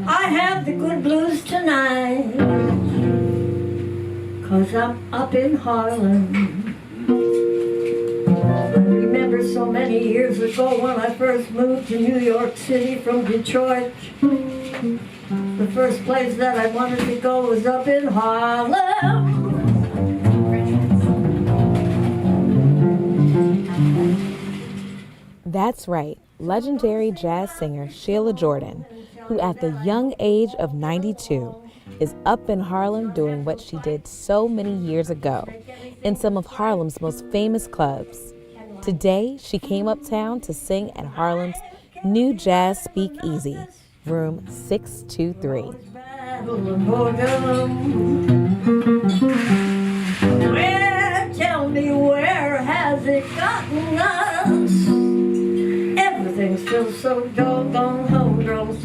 I have the good blues tonight, 'cause I'm up in Harlem. I remember so many years ago when I first moved to New York City from Detroit. The first place that I wanted to go was up in Harlem. That's right, legendary jazz singer Sheila Jordan, who at the young age of 92 is up in Harlem doing what she did so many years ago in some of Harlem's most famous clubs. Today, she came uptown to sing at Harlem's new jazz Speakeasy, room 623. Well, tell me, where has it gotten us? Everything's still so doggone humdrum.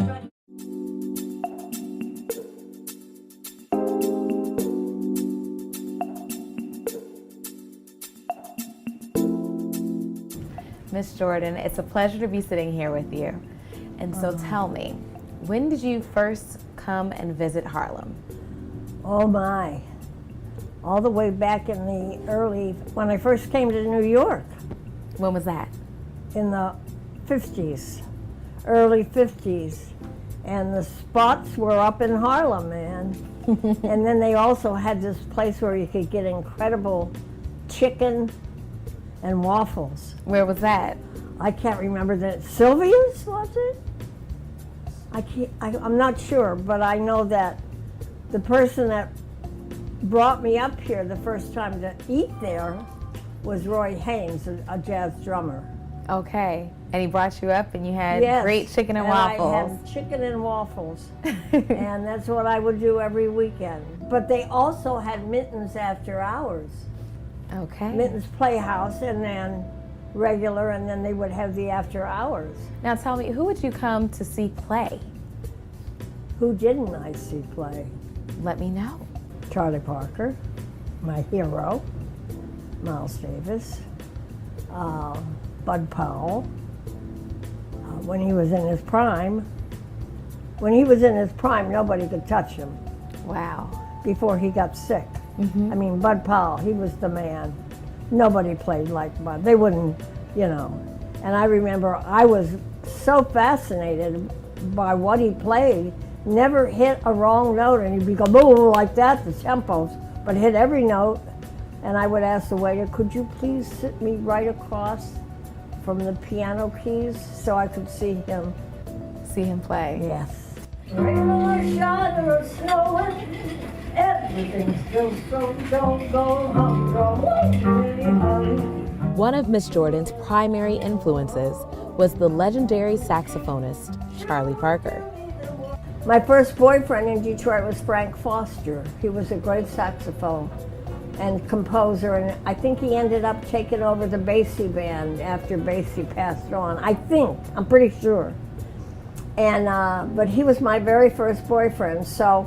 Miss Jordan, it's a pleasure to be sitting here with you. And so tell me, when did you first come and visit Harlem? Oh my, all the way back in the when I first came to New York. When was that? In the 50s, early 50s. And the spots were up in Harlem, man. And then they also had this place where you could get incredible chicken and waffles. Where was that? I can't remember that. Sylvia's, was it? I'm not sure, but I know that the person that brought me up here the first time to eat there was Roy Haynes, a jazz drummer. Okay, and he brought you up and you had great chicken and waffles. I had chicken and waffles, and that's what I would do every weekend. But they also had Mittens after hours. Okay. Mittens Playhouse, and then regular, and then they would have the after hours. Now tell me, who would you come to see play? Who didn't I see play? Let me know. Charlie Parker, my hero, Miles Davis, Bud Powell, when he was in his prime. When he was in his prime, nobody could touch him. Wow. Before he got sick. I mean, Bud Powell, he was the man. Nobody played like Bud. They wouldn't, you know. And I remember I was so fascinated by what he played. Never hit a wrong note, and he'd be go boom like that, the tempos, but hit every note. And I would ask the waiter, could you please sit me right across from the piano keys so I could see him? See him play? Yes. Rain or shine or snowing, everything's still so doggone humdrum. One of Miss Jordan's primary influences was the legendary saxophonist Charlie Parker. My first boyfriend in Detroit was Frank Foster. He was a great saxophone and composer, and I think he ended up taking over the Basie band after Basie passed on. I think, I'm pretty sure. And but he was my very first boyfriend, so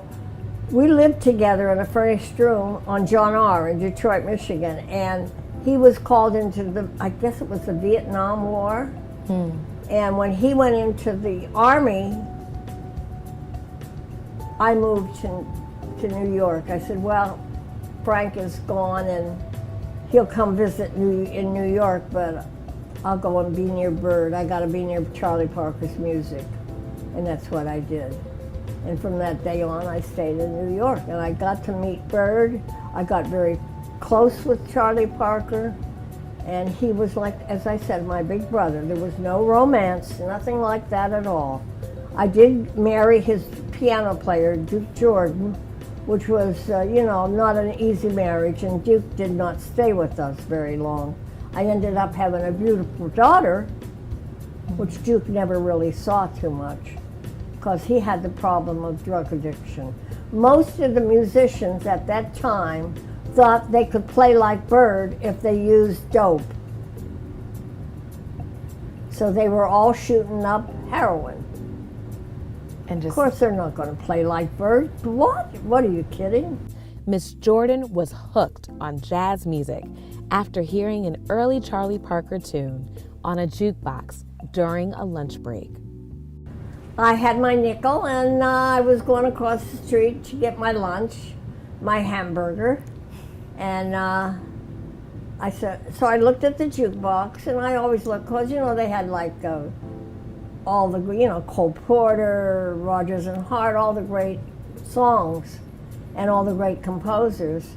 we lived together in a furnished room on John R. in Detroit, Michigan, and he was called into the, I guess it was the Vietnam War. And when he went into the Army, I moved to New York. I said, well, Frank is gone and he'll come visit in New York, but I'll go and be near Bird. I gotta be near Charlie Parker's music. And that's what I did. And from that day on, I stayed in New York, and I got to meet Bird. I got very close with Charlie Parker, and he was like, as I said, my big brother. There was no romance, nothing like that at all. I did marry his piano player, Duke Jordan, which was, you know, not an easy marriage, and Duke did not stay with us very long. I ended up having a beautiful daughter, which Duke never really saw too much, because he had the problem of drug addiction. Most of the musicians at that time thought they could play like Bird if they used dope. So they were all shooting up heroin. And Of course they're not going to play like Bird. What? What, are you kidding? Miss Jordan was hooked on jazz music after hearing an early Charlie Parker tune on a jukebox during a lunch break. I had my nickel, and I was going across the street to get my lunch, my hamburger, and I said, so I looked at the jukebox, and I always look, because, you know, they had like all the, you know, Cole Porter, Rodgers and Hart, all the great songs, and all the great composers.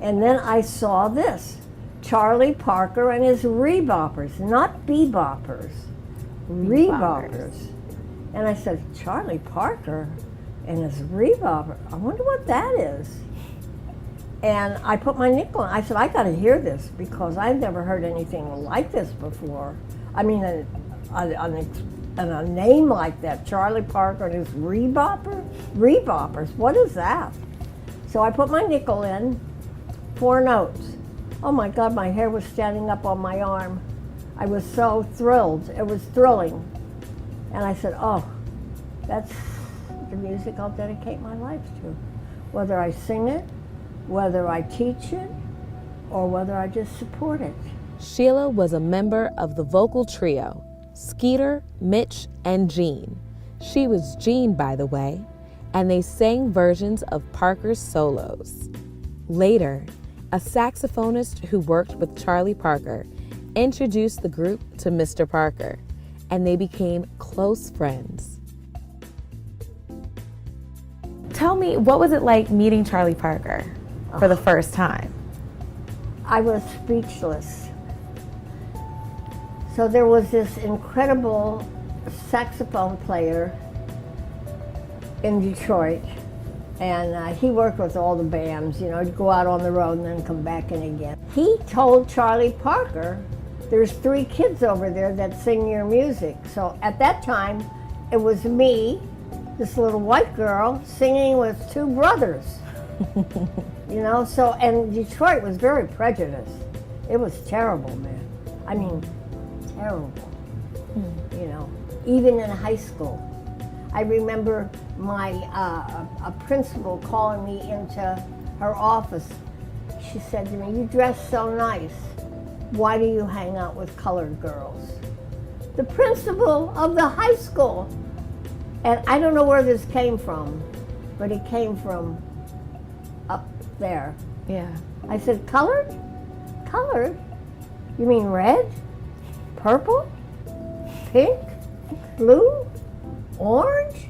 And then I saw this, Charlie Parker and his Reboppers, not beboppers, Reboppers. And I said, Charlie Parker and his Rebopper, I wonder what that is. And I put my nickel in. I said, I gotta hear this because I've never heard anything like this before. I mean, a name like that, Charlie Parker and his Reboppers, what is that? So I put my nickel in, 4 notes. Oh my God, my hair was standing up on my arm. I was so thrilled, it was thrilling. And I said, oh, that's the music I'll dedicate my life to. Whether I sing it, whether I teach it, or whether I just support it. Sheila was a member of the vocal trio, Skeeter, Mitch And Jean. She was Jean, by the way, and they sang versions of Parker's solos. Later, a saxophonist who worked with Charlie Parker introduced the group to Mr. Parker, and they became close friends. Tell me, what was it like meeting Charlie Parker for the first time? I was speechless. So there was this incredible saxophone player in Detroit, and he worked with all the bands, you know, he'd go out on the road and then come back in again. He told Charlie Parker, there's 3 kids over there that sing your music. So at that time, it was me, this little white girl, singing with 2 brothers. You know, so, and Detroit was very prejudiced. It was terrible, man. I mean, terrible. You know, even in high school. I remember my a principal calling me into her office. She said to me, you dress so nice. Why do you hang out with colored girls? The principal of the high school. And I don't know where this came from, but it came from up there. Yeah. I said, colored? Colored? You mean red? Purple? Pink? Blue? Orange?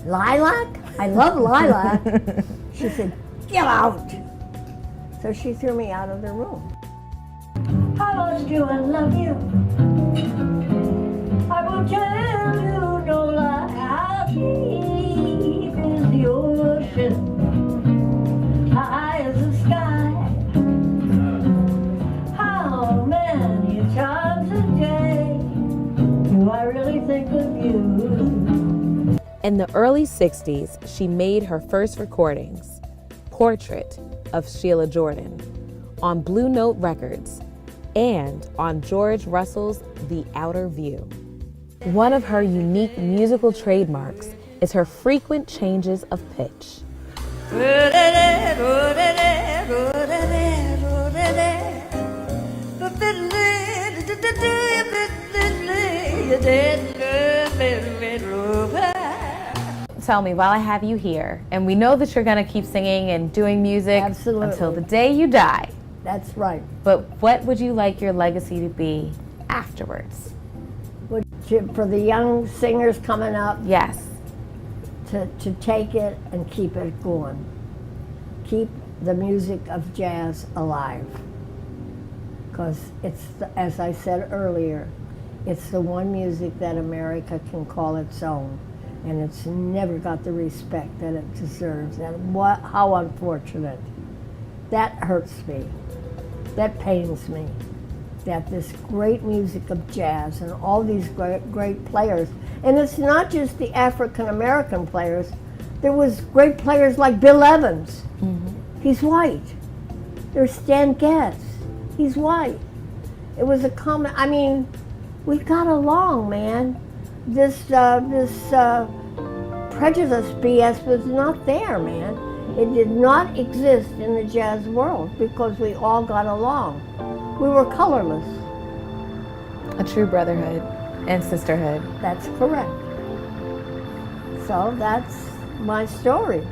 Lilac? I love lilac. She said, get out. So she threw me out of the room. How much do I love you? I will tell you no lie. How deep is the ocean? High as the sky. How many times a day do I really think of you? In the early 60s, she made her first recordings, Portrait of Sheila Jordan, on Blue Note Records and on George Russell's The Outer View. One of her unique musical trademarks is her frequent changes of pitch. Tell me, while I have you here, and we know that you're going to keep singing and doing music Absolutely. Until the day you die. That's right. But what would you like your legacy to be afterwards? For the young singers coming up, Yes. to take it and keep it going. Keep the music of jazz alive. Because it's, as I said earlier, it's the one music that America can call its own. And it's never got the respect that it deserves. And how unfortunate. That hurts me. That pains me. That this great music of jazz and all these great players, and it's not just the African American players. There was great players like Bill Evans. He's white. There's Stan Getz. He's white. It was a common. I mean, we got along, man. This prejudice BS was not there, man. It did not exist in the jazz world because we all got along. We were colorless. A true brotherhood and sisterhood. That's correct. So that's my story.